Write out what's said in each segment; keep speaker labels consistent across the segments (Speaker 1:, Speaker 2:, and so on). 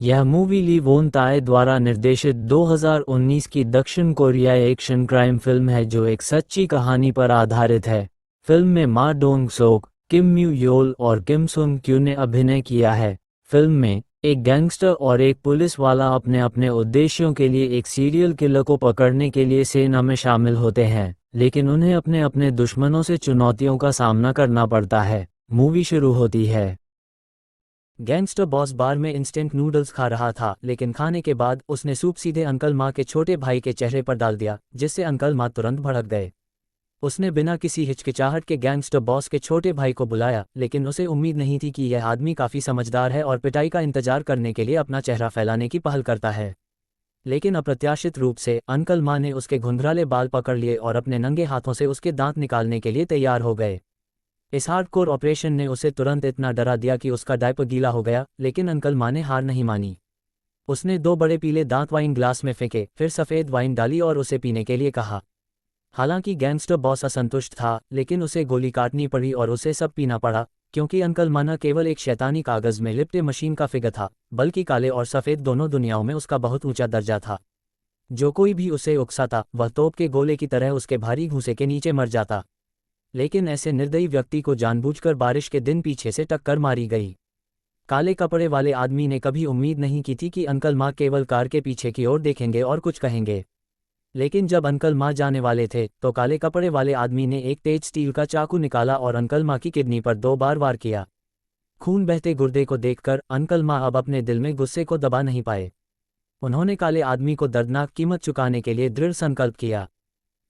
Speaker 1: यह मूवी ली वोन ताए द्वारा निर्देशित 2019 की दक्षिण कोरियाई एक्शन क्राइम फिल्म है जो एक सच्ची कहानी पर आधारित है। फिल्म में मा डोंग सोक, किम म्यू योल और किम सुन क्यू ने अभिनय किया है। फिल्म में एक गैंगस्टर और एक पुलिस वाला अपने अपने उद्देश्यों के लिए एक सीरियल किलर को पकड़ने के लिए सेना में शामिल होते हैं, लेकिन उन्हें अपने अपने दुश्मनों से चुनौतियों का सामना करना पड़ता है। मूवी शुरू होती है। गैंगस्टर बॉस बार में इंस्टेंट नूडल्स खा रहा था, लेकिन खाने के बाद उसने सूप सीधे अंकल मा के छोटे भाई के चेहरे पर डाल दिया, जिससे अंकल मा तुरंत भड़क गए। उसने बिना किसी हिचकिचाहट के गैंगस्टर बॉस के छोटे भाई को बुलाया, लेकिन उसे उम्मीद नहीं थी कि यह आदमी काफ़ी समझदार है और पिटाई का इंतजार करने के लिए अपना चेहरा फैलाने की पहल करता है। लेकिन अप्रत्याशित रूप से अंकल मा ने उसके घुंघराले बाल पकड़ लिए और अपने नंगे हाथों से उसके दांत निकालने के लिए तैयार हो गए। इस हार्डकोर ऑपरेशन ने उसे तुरंत इतना डरा दिया कि उसका डायपर गीला हो गया, लेकिन अंकल मा ने हार नहीं मानी। उसने 2 बड़े पीले दांत वाइन ग्लास में फेंके, फिर सफ़ेद वाइन डाली और उसे पीने के लिए कहा। हालांकि गैंगस्टर बॉस असंतुष्ट था, लेकिन उसे गोली काटनी पड़ी और उसे सब पीना पड़ा, क्योंकि अंकल मा न केवल एक शैतानी कागज़ में लिपटे मशीन का फिगर था, बल्कि काले और सफ़ेद दोनों दुनियाओं में उसका बहुत ऊंचा दर्जा था। जो कोई भी उसे उकसाता, वह तोप के गोले की तरह उसके भारी घूंसे के नीचे मर जाता। लेकिन ऐसे निर्दयी व्यक्ति को जानबूझकर बारिश के दिन पीछे से टक्कर मारी गई। काले कपड़े वाले आदमी ने कभी उम्मीद नहीं की थी कि अंकल मा केवल कार के पीछे की ओर देखेंगे और कुछ कहेंगे। लेकिन जब अंकल मा जाने वाले थे, तो काले कपड़े वाले आदमी ने एक तेज स्टील का चाकू निकाला और अंकल मा की किडनी पर 2 बार वार किया। खून बहते गुर्दे को देखकर अंकल मा अब अपने दिल में गुस्से को दबा नहीं पाए। उन्होंने काले आदमी को दर्दनाक कीमत चुकाने के लिए दृढ़ संकल्प किया।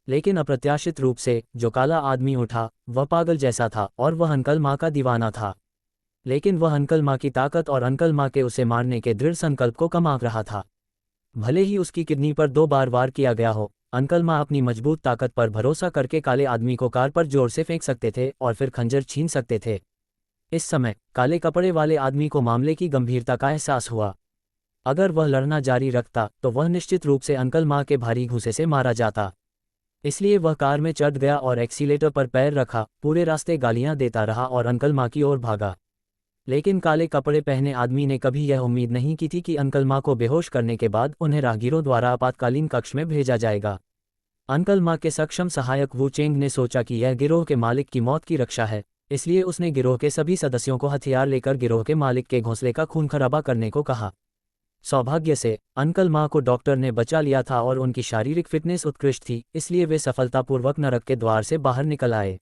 Speaker 1: लेकिन अप्रत्याशित रूप से जो काला आदमी उठा, वह पागल जैसा था और वह अंकल मा का दीवाना था। लेकिन वह अंकल मा की ताकत और अंकल मा के उसे मारने के दृढ़ संकल्प को कम आंक रहा था। भले ही उसकी किडनी पर 2 बार वार किया गया हो, अंकल मा अपनी मजबूत ताकत पर भरोसा करके काले आदमी को कार पर जोर से फेंक सकते थे और फिर खंजर छीन सकते थे। इस समय काले कपड़े वाले आदमी को मामले की गंभीरता का एहसास हुआ। अगर वह लड़ना जारी रखता तो वह निश्चित रूप से अंकल मा के भारी घूंसे से मारा जाता। इसलिए वह कार में चढ़ गया और एक्सीलेटर पर पैर रखा, पूरे रास्ते गालियां देता रहा और अंकल मा की ओर भागा। लेकिन काले कपड़े पहने आदमी ने कभी यह उम्मीद नहीं की थी कि अंकल मा को बेहोश करने के बाद उन्हें राहगीरों द्वारा आपातकालीन कक्ष में भेजा जाएगा। अंकल मा के सक्षम सहायक वू चेंग ने सोचा कि यह गिरोह के मालिक की मौत की रक्षा है, इसलिए उसने गिरोह के सभी सदस्यों को हथियार लेकर गिरोह के मालिक के घोंसले का खून खराबा करने को कहा। सौभाग्य से अंकल मा को डॉक्टर ने बचा लिया था और उनकी शारीरिक फिटनेस उत्कृष्ट थी, इसलिए वे सफलतापूर्वक नरक के द्वार से बाहर निकल आए।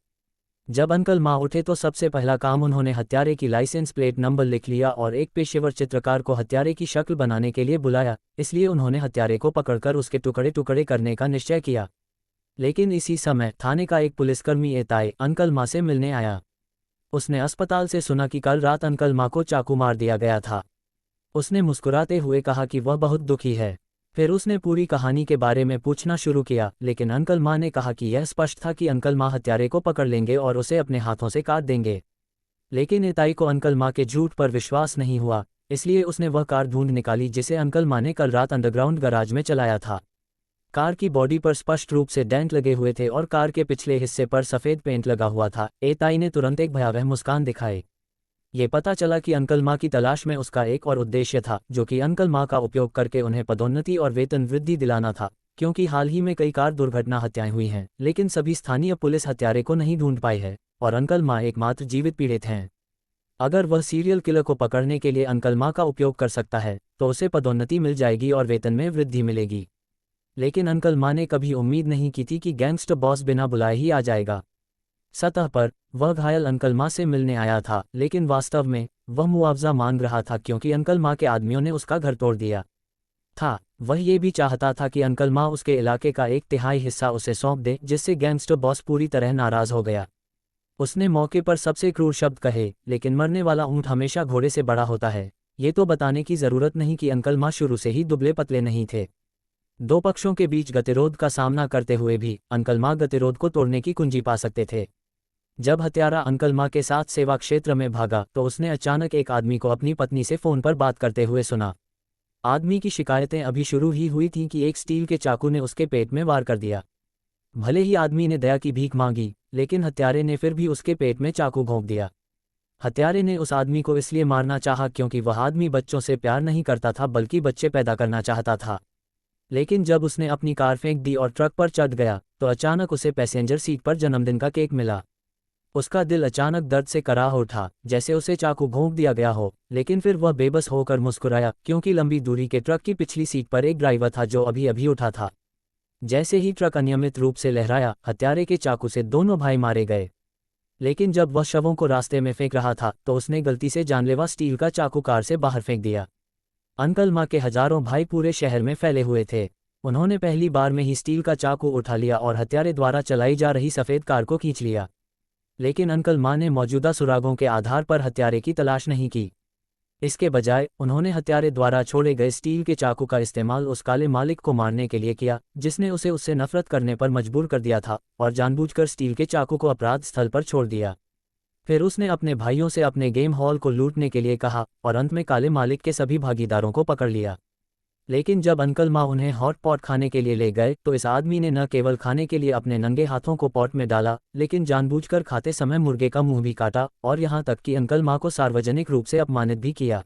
Speaker 1: जब अंकल मा उठे तो सबसे पहला काम उन्होंने हत्यारे की लाइसेंस प्लेट नंबर लिख लिया और एक पेशेवर चित्रकार को हत्यारे की शक्ल बनाने के लिए बुलाया, इसलिए उन्होंने हत्यारे को पकड़कर उसके टुकड़े टुकड़े करने का निश्चय किया। लेकिन इसी समय थाने का एक पुलिसकर्मी एताए अंकल मा से मिलने आया। उसने अस्पताल से सुना कि कल रात अंकल मा को चाकू मार दिया गया था। उसने मुस्कुराते हुए कहा कि वह बहुत दुखी है। फिर उसने पूरी कहानी के बारे में पूछना शुरू किया, लेकिन अंकल मा ने कहा कि यह स्पष्ट था कि अंकल मा हत्यारे को पकड़ लेंगे और उसे अपने हाथों से काट देंगे। लेकिन एताई को अंकल मा के झूठ पर विश्वास नहीं हुआ, इसलिए उसने वह कार ढूंढ निकाली जिसे अंकल मा ने कल रात अंडरग्राउंड गराज में चलाया था। कार की बॉडी पर स्पष्ट रूप से डेंट लगे हुए थे और कार के पिछले हिस्से पर सफ़ेद पेंट लगा हुआ था। एताई ने तुरंत एक भयावह मुस्कान दिखाई। ये पता चला कि अंकल मा की तलाश में उसका एक और उद्देश्य था, जो कि अंकल मा का उपयोग करके उन्हें पदोन्नति और वेतन वृद्धि दिलाना था, क्योंकि हाल ही में कई कार दुर्घटना हत्याएं हुई हैं, लेकिन सभी स्थानीय पुलिस हत्यारे को नहीं ढूंढ पाई है और अंकल मा एकमात्र जीवित पीड़ित हैं। अगर वह सीरियल किलर को पकड़ने के लिए अंकल मा का उपयोग कर सकता है, तो उसे पदोन्नति मिल जाएगी और वेतन में वृद्धि मिलेगी। लेकिन अंकल मा ने कभी उम्मीद नहीं की थी कि गैंगस्टर बॉस बिना बुलाए ही आ जाएगा। सतह पर वह घायल अंकल मा से मिलने आया था, लेकिन वास्तव में वह मुआवजा मांग रहा था, क्योंकि अंकल मा के आदमियों ने उसका घर तोड़ दिया था। वह ये भी चाहता था कि अंकल मा उसके इलाके का 1/3 हिस्सा उसे सौंप दे, जिससे गैंगस्टर बॉस पूरी तरह नाराज हो गया। उसने मौके पर सबसे क्रूर शब्द कहे, लेकिन मरने वाला ऊंट हमेशा घोड़े से बड़ा होता है। ये तो बताने की जरूरत नहीं कि अंकल मा शुरू से ही दुबले पतले नहीं थे। 2 पक्षों के बीच गतिरोध का सामना करते हुए भी अंकल मा गतिरोध को तोड़ने की कुंजी पा सकते थे। जब हत्यारा अंकल मा के साथ सेवा क्षेत्र में भागा, तो उसने अचानक एक आदमी को अपनी पत्नी से फोन पर बात करते हुए सुना। आदमी की शिकायतें अभी शुरू ही हुई थीं कि एक स्टील के चाकू ने उसके पेट में वार कर दिया। भले ही आदमी ने दया की भीख मांगी, लेकिन हत्यारे ने फिर भी उसके पेट में चाकू घोंप दिया। हत्यारे ने उस आदमी को इसलिए मारना चाहा क्योंकि वह आदमी बच्चों से प्यार नहीं करता था बल्कि बच्चे पैदा करना चाहता था। लेकिन जब उसने अपनी कार फेंक दी और ट्रक पर चढ़ गया तो अचानक उसे पैसेंजर सीट पर जन्मदिन का केक मिला। उसका दिल अचानक दर्द से कराह उठा, जैसे उसे चाकू भोंक दिया गया हो, लेकिन फिर वह बेबस होकर मुस्कुराया क्योंकि लंबी दूरी के ट्रक की पिछली सीट पर एक ड्राइवर था जो अभी अभी उठा था। जैसे ही ट्रक अनियमित रूप से लहराया, हत्यारे के चाकू से दोनों भाई मारे गए। लेकिन जब वह शवों को रास्ते में फेंक रहा था तो उसने गलती से जानलेवा स्टील का चाकू कार से बाहर फेंक दिया। अंकल माँ के हजारों भाई पूरे शहर में फैले हुए थे। उन्होंने पहली बार में ही स्टील का चाकू उठा लिया और हत्यारे द्वारा चलाई जा रही सफ़ेद कार को खींच लिया। लेकिन अंकल माँ ने मौजूदा सुरागों के आधार पर हत्यारे की तलाश नहीं की। इसके बजाय उन्होंने हत्यारे द्वारा छोड़े गए स्टील के चाकू का इस्तेमाल उस काले मालिक को मारने के लिए किया जिसने उसे उससे नफरत करने पर मजबूर कर दिया था, और जानबूझकर स्टील के चाकू को अपराध स्थल पर छोड़ दिया। फिर उसने अपने भाइयों से अपने गेम हॉल को लूटने के लिए कहा और अंत में काले मालिक के सभी भागीदारों को पकड़ लिया। लेकिन जब अंकल माँ उन्हें हॉट पॉट खाने के लिए ले गए तो इस आदमी ने न केवल खाने के लिए अपने नंगे हाथों को पॉट में डाला, लेकिन जानबूझकर खाते समय मुर्गे का मुंह भी काटा और यहाँ तक कि अंकल माँ को सार्वजनिक रूप से अपमानित भी किया।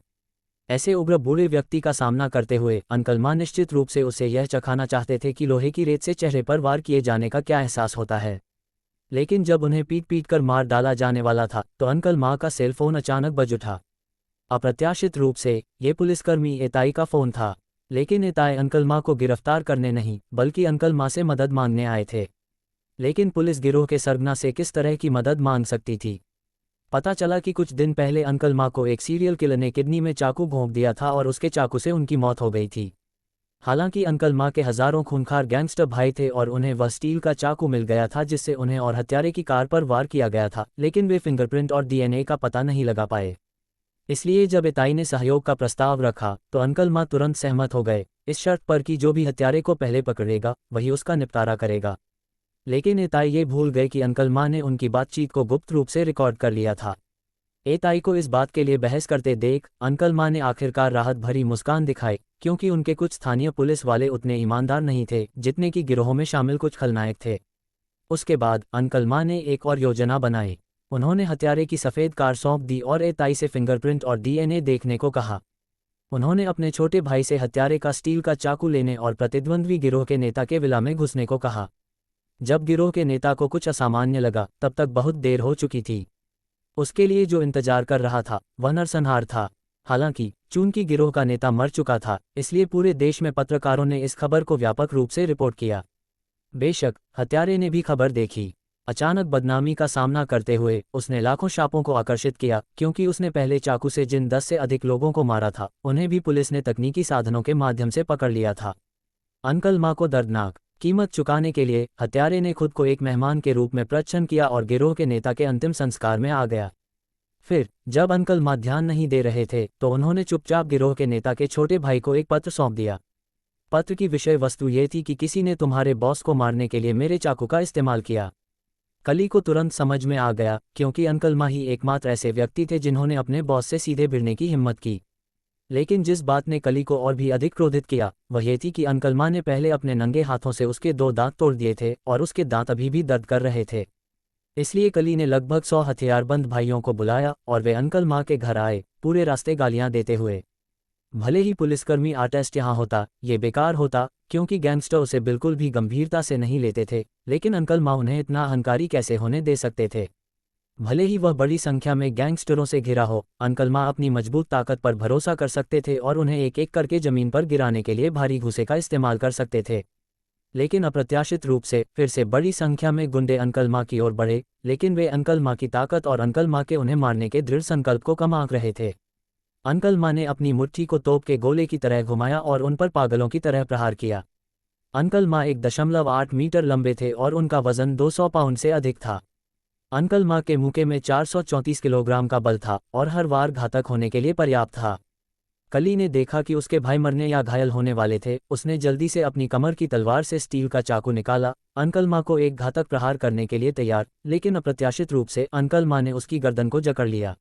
Speaker 1: ऐसे उग्र बुरे व्यक्ति का सामना करते हुए अंकल माँ निश्चित रूप से उसे यह चखाना चाहते थे कि लोहे की रेत से चेहरे पर वार किए जाने का क्या एहसास होता है। लेकिन जब उन्हें पीट पीट कर मार डाला जाने वाला था तो अंकल माँ का सेल फोन अचानक बज उठा। अप्रत्याशित रूप से ये पुलिसकर्मी एताई का फोन था, लेकिन एताई अंकल माँ को गिरफ्तार करने नहीं बल्कि अंकल माँ से मदद मांगने आए थे। लेकिन पुलिस गिरोह के सरगना से किस तरह की मदद मांग सकती थी? पता चला कि कुछ दिन पहले अंकल माँ को एक सीरियल किलर ने किडनी में चाकू भोंक दिया था और उसके चाकू से उनकी मौत हो गई थी। हालांकि अंकल माँ के हजारों खूंखार गैंगस्टर भाई थे और उन्हें वह स्टील का चाकू मिल गया था जिससे उन्हें और हत्यारे की कार पर वार किया गया था, लेकिन वे फिंगरप्रिंट और डीएनए का पता नहीं लगा पाए। इसलिए जब एताई ने सहयोग का प्रस्ताव रखा तो अंकल माँ तुरंत सहमत हो गए, इस शर्त पर कि जो भी हत्यारे को पहले पकड़ेगा वही उसका निपटारा करेगा। लेकिन एताई ये भूल गए कि अंकल माँ ने उनकी बातचीत को गुप्त रूप से रिकॉर्ड कर लिया था। एताई को इस बात के लिए बहस करते देख अंकल माँ ने आखिरकार राहत भरी मुस्कान दिखाई, क्योंकि उनके कुछ स्थानीय पुलिस वाले उतने ईमानदार नहीं थे जितने कि गिरोह में शामिल कुछ खलनायक थे। उसके बाद अंकल माँ ने एक और योजना बनाई। उन्होंने हत्यारे की सफ़ेद कार सौंप दी और एताई से फिंगरप्रिंट और डीएनए देखने को कहा। उन्होंने अपने छोटे भाई से हत्यारे का स्टील का चाकू लेने और प्रतिद्वंद्वी गिरोह के नेता के विला में घुसने को कहा। जब गिरोह के नेता को कुछ असामान्य लगा तब तक बहुत देर हो चुकी थी। उसके लिए जो इंतजार कर रहा था वह नरसंहार था। हालांकि चूंकि गिरोह का नेता मर चुका था, इसलिए पूरे देश में पत्रकारों ने इस खबर को व्यापक रूप से रिपोर्ट किया। बेशक हत्यारे ने भी खबर देखी। अचानक बदनामी का सामना करते हुए उसने लाखों छापों को आकर्षित किया, क्योंकि उसने पहले चाकू से जिन 10 से अधिक लोगों को मारा था उन्हें भी पुलिस ने तकनीकी साधनों के माध्यम से पकड़ लिया था। अंकल माँ को दर्दनाक कीमत चुकाने के लिए हत्यारे ने खुद को एक मेहमान के रूप में प्रच्छन्न किया और गिरोह के नेता के अंतिम संस्कार में आ गया। फिर जब अंकल माँ ध्यान नहीं दे रहे थे तो उन्होंने चुपचाप गिरोह के नेता के छोटे भाई को एक पत्र सौंप दिया। पत्र की विषय वस्तु ये थी कि किसी ने तुम्हारे बॉस को मारने के लिए मेरे चाकू का इस्तेमाल किया। कली को तुरंत समझ में आ गया, क्योंकि अंकल माँ ही एकमात्र ऐसे व्यक्ति थे जिन्होंने अपने बॉस से सीधे भिड़ने की हिम्मत की। लेकिन जिस बात ने कली को और भी अधिक क्रोधित किया वह ये थी कि अंकल माँ ने पहले अपने नंगे हाथों से उसके 2 दांत तोड़ दिए थे और उसके दांत अभी भी दर्द कर रहे थे। इसलिए कली ने लगभग 100 हथियारबंद भाइयों को बुलाया और वे अंकल माँ के घर आए, पूरे रास्ते गालियां देते हुए। भले ही पुलिसकर्मी आर्टिस्ट यहाँ होता, ये बेकार होता, क्योंकि गैंगस्टर उसे बिल्कुल भी गंभीरता से नहीं लेते थे, लेकिन अंकल माँ उन्हें इतना अहंकारी कैसे होने दे सकते थे? भले ही वह बड़ी संख्या में गैंगस्टरों से घिरा हो, अंकल माँ अपनी मजबूत ताकत पर भरोसा कर सकते थे और उन्हें एक एक करके जमीन पर गिराने के लिए भारी घूंसे का इस्तेमाल कर सकते थे। लेकिन अप्रत्याशित रूप से फिर से बड़ी संख्या में गुंडे अंकल माँ की ओर बढ़े, लेकिन वे अंकल माँ की ताकत और अंकल माँ के उन्हें मारने के दृढ़ संकल्प को कम आंक रहे थे। अंकल माँ ने अपनी मुट्ठी को तोप के गोले की तरह घुमाया और उन पर पागलों की तरह प्रहार किया। अंकल माँ 1.8 मीटर लंबे थे और उनका वजन 200 पाउंड से अधिक था। अंकल माँ के मुक्के में 434 किलोग्राम का बल था और हर वार घातक होने के लिए पर्याप्त था। कली ने देखा कि उसके भाई मरने या घायल होने वाले थे। उसने जल्दी से अपनी कमर की तलवार से स्टील का चाकू निकाला, अंकल माँ को एक घातक प्रहार करने के लिए तैयार, लेकिन अप्रत्याशित रूप से अंकल माँ ने उसकी गर्दन को जकड़ लिया।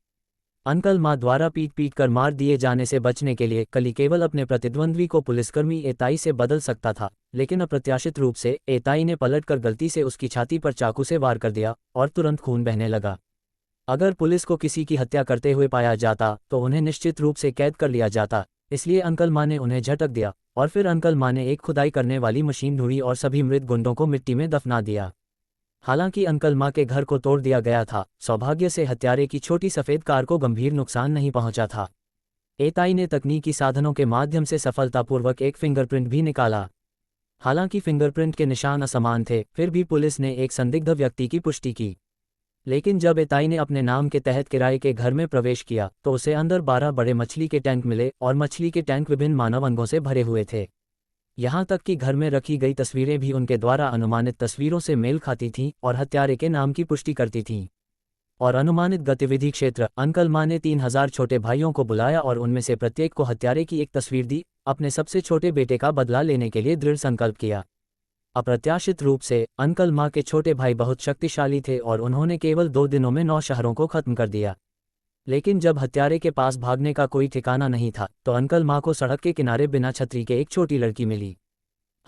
Speaker 1: अंकल माँ द्वारा पीट पीट कर मार दिए जाने से बचने के लिए कली केवल अपने प्रतिद्वंद्वी को पुलिसकर्मी एताई से बदल सकता था, लेकिन अप्रत्याशित रूप से एताई ने पलटकर गलती से उसकी छाती पर चाकू से वार कर दिया और तुरंत खून बहने लगा। अगर पुलिस को किसी की हत्या करते हुए पाया जाता तो उन्हें निश्चित रूप से कैद कर लिया जाता, इसलिए अंकल माँ ने उन्हें झटक दिया और फिर अंकल माँ ने एक खुदाई करने वाली मशीन ढूंढी और सभी मृत गुंडों को मिट्टी में दफना दिया। हालांकि अंकल माँ के घर को तोड़ दिया गया था, सौभाग्य से हत्यारे की छोटी सफ़ेद कार को गंभीर नुकसान नहीं पहुंचा था। एएसआई ने तकनीकी साधनों के माध्यम से सफलतापूर्वक एक फिंगरप्रिंट भी निकाला। हालांकि फिंगरप्रिंट के निशान असमान थे, फिर भी पुलिस ने एक संदिग्ध व्यक्ति की पुष्टि की। लेकिन जब एएसआई ने अपने नाम के तहत किराए के घर में प्रवेश किया तो उसे अंदर 12 बड़े मछली के टैंक मिले और मछली के टैंक विभिन्न मानव अंगों से भरे हुए थे। यहाँ तक कि घर में रखी गई तस्वीरें भी उनके द्वारा अनुमानित तस्वीरों से मेल खाती थीं और हत्यारे के नाम की पुष्टि करती थीं। और अनुमानित गतिविधि क्षेत्र, अंकल माँ ने 3000 छोटे भाइयों को बुलाया और उनमें से प्रत्येक को हत्यारे की एक तस्वीर दी, अपने सबसे छोटे बेटे का बदला लेने के लिए दृढ़ संकल्प किया। अप्रत्याशित रूप से अंकल माँ के छोटे भाई बहुत शक्तिशाली थे और उन्होंने केवल 2 दिनों में 9 शहरों को खत्म कर दिया। लेकिन जब हत्यारे के पास भागने का कोई ठिकाना नहीं था तो अंकल माँ को सड़क के किनारे बिना छतरी के एक छोटी लड़की मिली।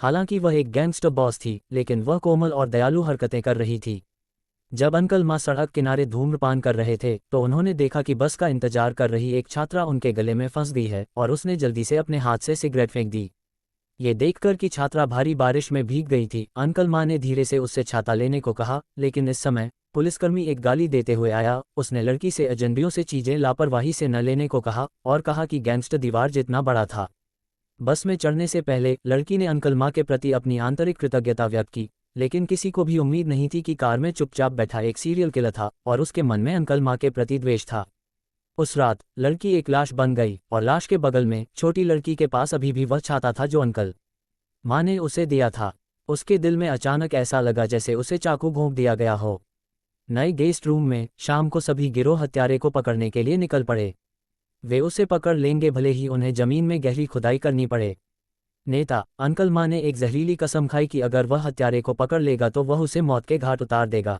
Speaker 1: हालांकि वह एक गैंगस्टर बॉस थी, लेकिन वह कोमल और दयालु हरकतें कर रही थी। जब अंकल माँ सड़क किनारे धूम्रपान कर रहे थे तो उन्होंने देखा कि बस का इंतजार कर रही एक छात्रा उनके गले में फंस गई है और उसने जल्दी से अपने हाथ से सिगरेट फेंक दी। ये देखकर कि छात्रा भारी बारिश में भीग गई थी, अंकल माँ ने धीरे से उससे छाता लेने को कहा, लेकिन इस समय पुलिसकर्मी एक गाली देते हुए आया। उसने लड़की से अजनबियों से चीजें लापरवाही से न लेने को कहा और कहा कि गैंगस्टर दीवार जितना बड़ा था। बस में चढ़ने से पहले लड़की ने अंकल माँ के प्रति अपनी आंतरिक कृतज्ञता व्यक्त की, लेकिन किसी को भी उम्मीद नहीं थी कि कार में चुपचाप बैठा एक सीरियल किलर था और उसके मन में अंकल माँ के प्रति द्वेष था। उस रात लड़की एक लाश बन गई और लाश के बगल में छोटी लड़की के पास अभी भी वह छाता था जो अंकल माँ ने उसे दिया था। उसके दिल में अचानक ऐसा लगा जैसे उसे चाकू घोंप दिया गया हो। नए गेस्ट रूम में शाम को सभी गिरोह हत्यारे को पकड़ने के लिए निकल पड़े। वे उसे पकड़ लेंगे भले ही उन्हें जमीन में गहरी खुदाई करनी पड़े। नेता अंकल माँ ने एक जहरीली कसम खाई कि अगर वह हत्यारे को पकड़ लेगा तो वह उसे मौत के घाट उतार देगा।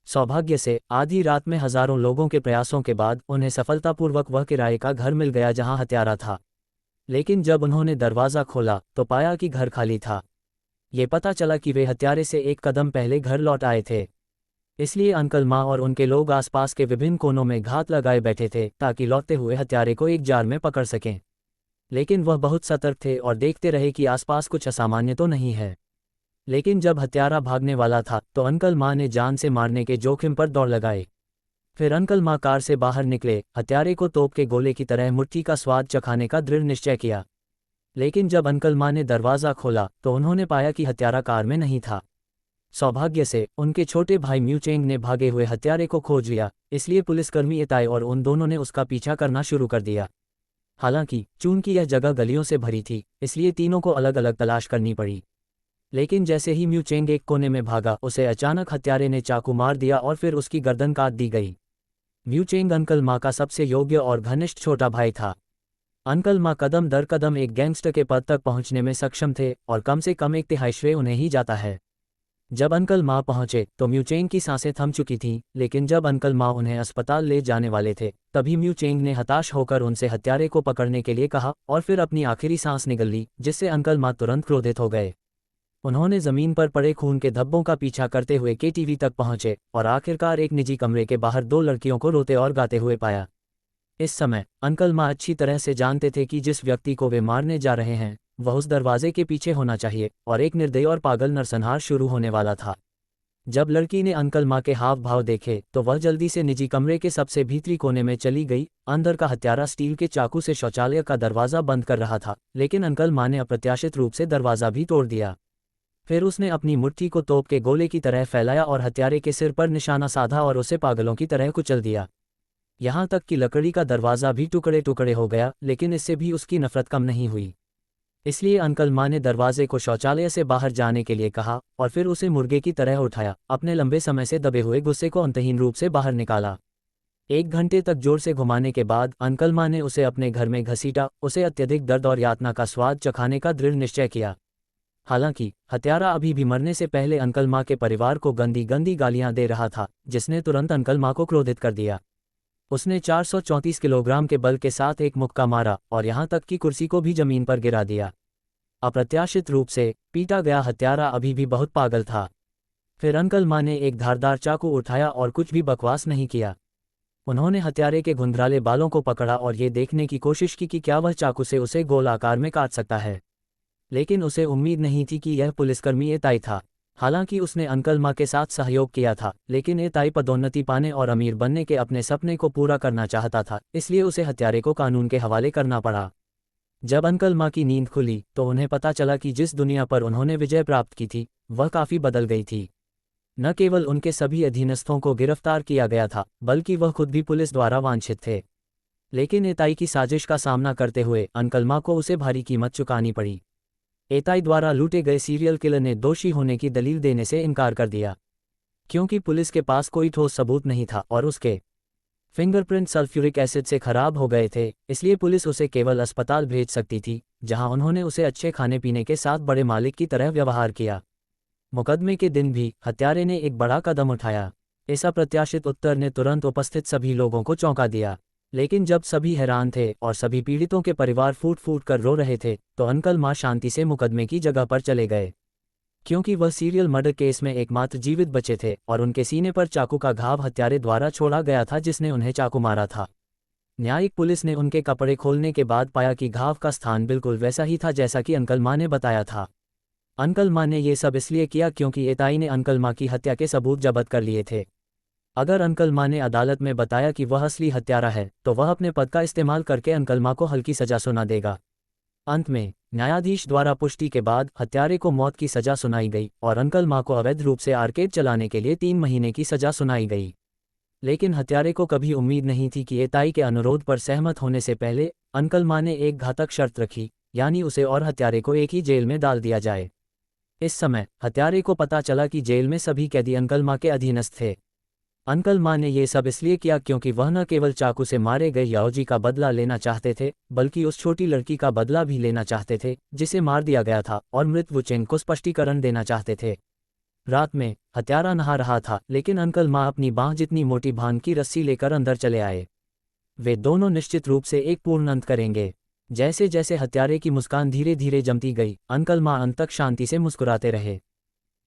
Speaker 1: सौभाग्य से आधी रात में हजारों लोगों के प्रयासों के बाद उन्हें सफलतापूर्वक वह किराए का घर मिल गया जहां हत्यारा था। लेकिन जब उन्होंने दरवाज़ा खोला तो पाया कि घर खाली था। ये पता चला कि वे हत्यारे से एक कदम पहले घर लौट आए थे। इसलिए अंकल माँ और उनके लोग आसपास के विभिन्न कोनों में घात लगाए बैठे थे ताकि लौटते हुए हत्यारे को एक जार में पकड़ सकें। लेकिन वह बहुत सतर्क थे और देखते रहे कि आसपास कुछ असामान्य तो नहीं है। लेकिन जब हत्यारा भागने वाला था तो अंकल माँ ने जान से मारने के जोखिम पर दौड़ लगाई। फिर अंकल माँ कार से बाहर निकले, हत्यारे को तोप के गोले की तरह मुट्ठी का स्वाद चखाने का दृढ़ निश्चय किया। लेकिन जब अंकल माँ ने दरवाज़ा खोला तो उन्होंने पाया कि हत्यारा कार में नहीं था। सौभाग्य से उनके छोटे भाई म्यूचेंग ने भागे हुए हत्यारे को खोज लिया, इसलिए पुलिसकर्मी एएसआई और उन दोनों ने उसका पीछा करना शुरू कर दिया। हालांकि चूंकि यह जगह गलियों से भरी थी, इसलिए तीनों को अलग अलग तलाश करनी पड़ी। लेकिन जैसे ही म्यूचेंग एक कोने में भागा, उसे अचानक हत्यारे ने चाकू मार दिया और फिर उसकी गर्दन काट दी गई। म्यूचेंग अंकल माँ का सबसे योग्य और घनिष्ठ छोटा भाई था। अंकल माँ कदम दर कदम एक गैंगस्टर के पद तक पहुंचने में सक्षम थे और कम से कम एक तिहाई श्रेय उन्हें ही जाता है। जब अंकल माँ पहुंचे तो म्यूचेंग की सांसें थम चुकी थीं, लेकिन जब अंकल माँ उन्हें अस्पताल ले जाने वाले थे तभी म्यूचेंग ने हताश होकर उनसे हत्यारे को पकड़ने के लिए कहा और फिर अपनी आखिरी सांस निगल ली, जिससे अंकल माँ तुरंत क्रोधित हो गए। उन्होंने जमीन पर पड़े खून के धब्बों का पीछा करते हुए केटीवी तक पहुंचे और आखिरकार एक निजी कमरे के बाहर 2 लड़कियों को रोते और गाते हुए पाया। इस समय अंकल माँ अच्छी तरह से जानते थे कि जिस व्यक्ति को वे मारने जा रहे हैं वह उस दरवाजे के पीछे होना चाहिए और एक निर्दयी और पागल नरसंहार शुरू होने वाला था। जब लड़की ने अंकल माँ के हाव भाव देखे तो वह जल्दी से निजी कमरे के सबसे भीतरी कोने में चली गई। अंदर का हत्यारा स्टील के चाकू से शौचालय का दरवाज़ा बंद कर रहा था, लेकिन अंकल माँ ने अप्रत्याशित रूप से दरवाज़ा भी तोड़ दिया। फिर उसने अपनी मुट्ठी को तोप के गोले की तरह फैलाया और हत्यारे के सिर पर निशाना साधा और उसे पागलों की तरह कुचल दिया। यहाँ तक कि लकड़ी का दरवाज़ा भी टुकड़े टुकड़े हो गया, लेकिन इससे भी उसकी नफरत कम नहीं हुई। इसलिए अंकल माँ ने दरवाजे को शौचालय से बाहर जाने के लिए कहा और फिर उसे मुर्गे की तरह उठाया, अपने लंबे समय से दबे हुए गुस्से को अंतहीन रूप से बाहर निकाला। 1 घंटे तक जोर से घुमाने के बाद अंकल माँ ने उसे अपने घर में घसीटा, उसे अत्यधिक दर्द और यातना का स्वाद चखाने का दृढ़ निश्चय किया। हालांकि हत्यारा अभी भी मरने से पहले अंकल माँ के परिवार को गंदी गंदी गालियां दे रहा था, जिसने तुरंत अंकल माँ को क्रोधित कर दिया। उसने 434 किलोग्राम के बल के साथ एक मुक्का मारा और यहाँ तक कि कुर्सी को भी जमीन पर गिरा दिया। अप्रत्याशित रूप से पीटा गया हत्यारा अभी भी बहुत पागल था। फिर अंकल माँ ने एक धारदार चाकू उठाया और कुछ भी बकवास नहीं किया। उन्होंने हत्यारे के घुंघराले बालों को पकड़ा और ये देखने की कोशिश की कि क्या वह चाकू से उसे गोल आकार में काट सकता है। लेकिन उसे उम्मीद नहीं थी कि यह पुलिसकर्मी एताई था। हालांकि उसने अंकल मा के साथ सहयोग किया था, लेकिन एताई पदोन्नति पाने और अमीर बनने के अपने सपने को पूरा करना चाहता था, इसलिए उसे हत्यारे को कानून के हवाले करना पड़ा। जब अंकल मा की नींद खुली तो उन्हें पता चला कि जिस दुनिया पर उन्होंने विजय प्राप्त की थी वह काफ़ी बदल गई थी। न केवल उनके सभी अधीनस्थों को गिरफ्तार किया गया था, बल्कि वह खुद भी पुलिस द्वारा वांछित थे। लेकिन एताई की साजिश का सामना करते हुए अंकल मा को उसे भारी कीमत चुकानी पड़ी। एताई द्वारा लूटे गए सीरियल किलर ने दोषी होने की दलील देने से इनकार कर दिया, क्योंकि पुलिस के पास कोई ठोस सबूत नहीं था और उसके फिंगरप्रिंट सल्फ्यूरिक एसिड से खराब हो गए थे। इसलिए पुलिस उसे केवल अस्पताल भेज सकती थी, जहां उन्होंने उसे अच्छे खाने पीने के साथ बड़े मालिक की तरह व्यवहार किया। मुकदमे के दिन भी हत्यारे ने एक बड़ा कदम उठाया। इस अप्रत्याशित उत्तर ने तुरंत उपस्थित सभी लोगों को चौंका दिया। लेकिन जब सभी हैरान थे और सभी पीड़ितों के परिवार फूट फूट कर रो रहे थे, तो अंकल मा शांति से मुकदमे की जगह पर चले गए। क्योंकि वह सीरियल मर्डर केस में एकमात्र जीवित बचे थे और उनके सीने पर चाकू का घाव हत्यारे द्वारा छोड़ा गया था जिसने उन्हें चाकू मारा था। न्यायिक पुलिस ने उनके कपड़े खोलने के बाद पाया कि घाव का स्थान बिल्कुल वैसा ही था जैसा कि अंकल मा ने बताया था। अंकल मा ने ये सब इसलिए किया क्योंकि एताई ने अंकल मा की हत्या के सबूत जब्त कर लिए थे। अगर अंकल मा ने अदालत में बताया कि वह असली हत्यारा है, तो वह अपने पद का इस्तेमाल करके अंकल मा को हल्की सजा सुना देगा। अंत में न्यायाधीश द्वारा पुष्टि के बाद हत्यारे को मौत की सजा सुनाई गई और अंकल मा को अवैध रूप से आर्केड चलाने के लिए 3 महीने की सजा सुनाई गई। लेकिन हत्यारे को कभी उम्मीद नहीं थी कि एताई के अनुरोध पर सहमत होने से पहले अंकल मा ने एक घातक शर्त रखी, यानी उसे और हत्यारे को एक ही जेल में डाल दिया जाए। इस समय हत्यारे को पता चला कि जेल में सभी कैदी अंकल मा के अधीनस्थ थे। अंकल मा ने ये सब इसलिए किया क्योंकि वह न केवल चाकू से मारे गए याओजी का बदला लेना चाहते थे, बल्कि उस छोटी लड़की का बदला भी लेना चाहते थे जिसे मार दिया गया था, और मृत वुचेंग को स्पष्टीकरण देना चाहते थे। रात में हत्यारा नहा रहा था, लेकिन अंकल मा अपनी बांह जितनी मोटी भांग की रस्सी लेकर अंदर चले आए। वे दोनों निश्चित रूप से एक पूर्ण अंत करेंगे। जैसे जैसे हत्यारे की मुस्कान धीरे धीरे जमती गई, अंकल मा अंत तक शांति से मुस्कुराते रहे।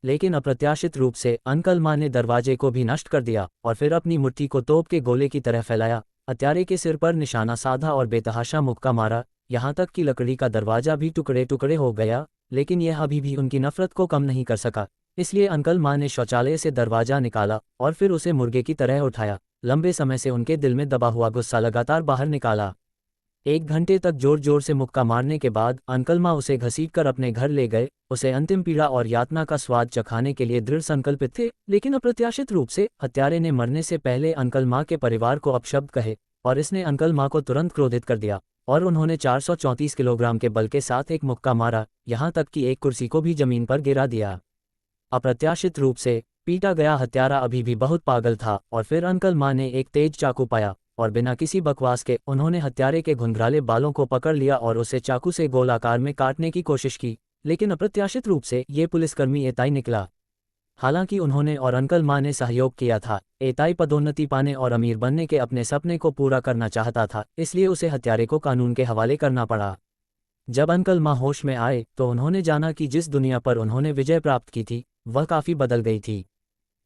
Speaker 1: लेकिन अप्रत्याशित रूप से अंकल मा ने दरवाजे को भी नष्ट कर दिया और फिर अपनी मुट्ठी को तोप के गोले की तरह फैलाया, हत्यारे के सिर पर निशाना साधा और बेतहाशा मुक्का मारा, यहाँ तक कि लकड़ी का दरवाजा भी टुकड़े टुकड़े हो गया। लेकिन यह अभी भी उनकी नफरत को कम नहीं कर सका। इसलिए अंकल मा ने शौचालय से दरवाजा निकाला और फिर उसे मुर्गे की तरह उठाया। लंबे समय से उनके दिल में दबा हुआ गुस्सा लगातार बाहर निकाला। 1 घंटे तक जोर जोर से मुक्का मारने के बाद अंकल मा उसे घसीटकर अपने घर ले गए। उसे अंतिम पीड़ा और यातना का स्वाद चखाने के लिए दृढ़ संकल्पित थे। लेकिन अप्रत्याशित रूप से हत्यारे ने मरने से पहले अंकल मा के परिवार को अपशब्द कहे और इसने अंकल मा को तुरंत क्रोधित कर दिया और उन्होंने 434 किलोग्राम के बल के साथ एक मुक्का मारा, यहाँ तक कि एक कुर्सी को भी जमीन पर गिरा दिया। अप्रत्याशित रूप से पीटा गया हत्यारा अभी भी बहुत पागल था और फिर अंकल मा ने एक तेज चाकू पाया और बिना किसी बकवास के उन्होंने हत्यारे के घुंघराले बालों को पकड़ लिया और उसे चाकू से गोल आकार में काटने की कोशिश की। लेकिन अप्रत्याशित रूप से ये पुलिसकर्मी एताई निकला। हालांकि उन्होंने और अंकल मा ने सहयोग किया था, एताई पदोन्नति पाने और अमीर बनने के अपने सपने को पूरा करना चाहता था, इसलिए उसे हत्यारे को कानून के हवाले करना पड़ा। जब अंकल मा होश में आए तो उन्होंने जाना कि जिस दुनिया पर उन्होंने विजय प्राप्त की थी वह काफ़ी बदल गई थी।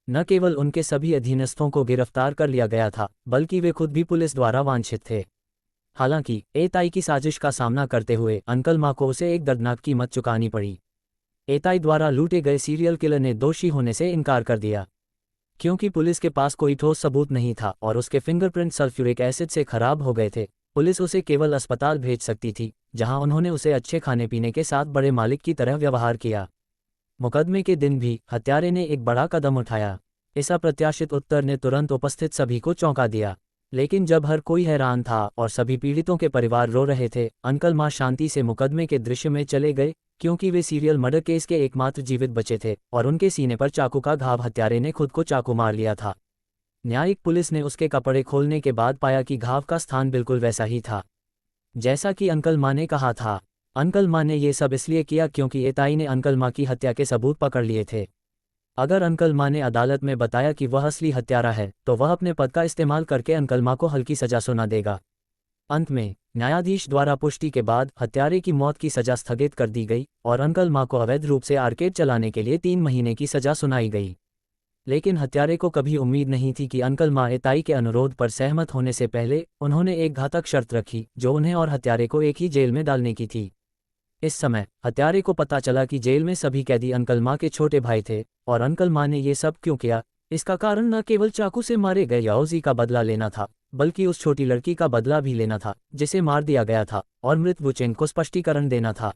Speaker 1: न केवल उनके सभी अधीनस्थों को गिरफ्तार कर लिया गया था, बल्कि वे खुद भी पुलिस द्वारा वांछित थे। हालांकि एताई की साजिश का सामना करते हुए अंकल मा को उसे एक दर्दनाक कीमत चुकानी पड़ी। एताई द्वारा लूटे गए सीरियल किलर ने दोषी होने से इनकार कर दिया, क्योंकि पुलिस के पास कोई ठोस सबूत नहीं था और उसके फिंगरप्रिंट सल्फ्यूरिक एसिड से खराब हो गए थे। पुलिस उसे केवल अस्पताल भेज सकती थी, जहां उन्होंने उसे अच्छे खाने पीने के साथ बड़े मालिक की तरह व्यवहार किया। मुकदमे के दिन भी हत्यारे ने एक बड़ा कदम उठाया। इस अप्रत्याशित उत्तर ने तुरंत उपस्थित सभी को चौंका दिया। लेकिन जब हर कोई हैरान था और सभी पीड़ितों के परिवार रो रहे थे, अंकल मा शांति से मुकदमे के दृश्य में चले गए, क्योंकि वे सीरियल मर्डर केस के एकमात्र जीवित बचे थे और उनके सीने पर चाकू का घाव हत्यारे ने खुद को चाकू मार लिया था। न्यायिक पुलिस ने उसके कपड़े खोलने के बाद पाया कि घाव का स्थान बिल्कुल वैसा ही था जैसा कि अंकल मा ने कहा था। अंकल मा ने ये सब इसलिए किया क्योंकि एताई ने अंकल मा की हत्या के सबूत पकड़ लिए थे। अगर अंकल मा ने अदालत में बताया कि वह असली हत्यारा है, तो वह अपने पद का इस्तेमाल करके अंकल मा को हल्की सजा सुना देगा। अंत में न्यायाधीश द्वारा पुष्टि के बाद हत्यारे की मौत की सजा स्थगित कर दी गई और अंकल मा को अवैध रूप से आर्केड चलाने के लिए 3 महीने की सजा सुनाई गई। लेकिन हत्यारे को कभी उम्मीद नहीं थी कि अंकल माएताई के अनुरोध पर सहमत होने से पहले उन्होंने एक घातक शर्त रखी जो उन्हें और हत्यारे को एक ही जेल में डालने की थी। इस समय हत्यारे को पता चला कि जेल में सभी कैदी अंकल मा के छोटे भाई थे, और अंकल मा ने ये सब क्यों किया, इसका कारण न केवल चाकू से मारे गए याओजी का बदला लेना था, बल्कि उस छोटी लड़की का बदला भी लेना था जिसे मार दिया गया था, और मृत वुचेंग को स्पष्टीकरण देना था।